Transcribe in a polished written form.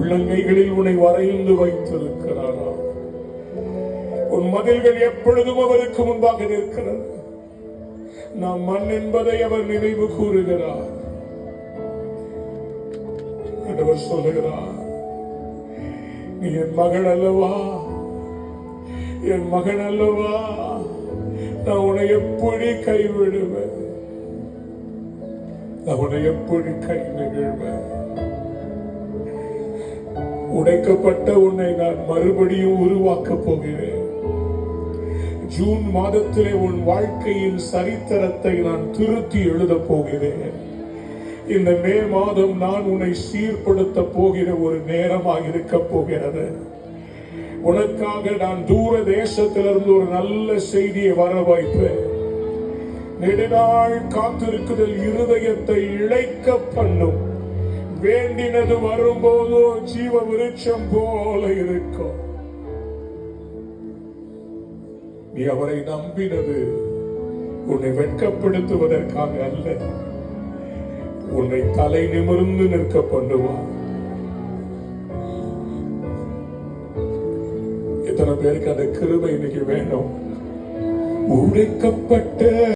உள்ளங்கைகளில் உன்னை வரைந்து வைத்திருக்கிறாரா? உன் மதில்கள் எப்பொழுதும் அவருக்கு முன்பாக நிற்கிறது. நாம் மண் என்பதை அவர் நினைவு கூறுகிறார். ஆண்டவர் சொல்லுகிறார், நீ என் மகள் அல்லவா, என் மகன் அல்லவா, நான் உன்னை எப்படி கைவிடுவேன், அவனை எப்படி கை நெகிழ்வேன். உடைக்கப்பட்ட உன்னை நான் மறுபடியும் உருவாக்கப் போகிறேன். ஜூன் மாதத்திலே உன் வாழ்க்கையின் சரித்திரத்தை நான் திருத்தி எழுதப் போகிறேன். இந்த மே மாதம் நான் உன்னை சீர்படுத்த போகிற ஒரு நேரமாக இருக்க போகிறது. உனக்காக நான் தூர தேசத்திலிருந்து ஒரு நல்ல செய்தியை வர வைப்பேன். நெடுநாள் காத்திருக்குதல் இருதயத்தை இழைக்க பண்ணும். வேண்டினது வரும்போதோ ஜீவ விருட்சம் போல இருக்கும். நீ அவரை நம்பினது உன்னை வெட்கப்படுத்துவதற்காக அல்ல, உன்னை தலை நிமிர்ந்து நிற்க பண்ணுவார். எத்தனை பேருக்கு அந்த கிருபை இன்னைக்கு வேணும்? உடைக்கப்பட்ட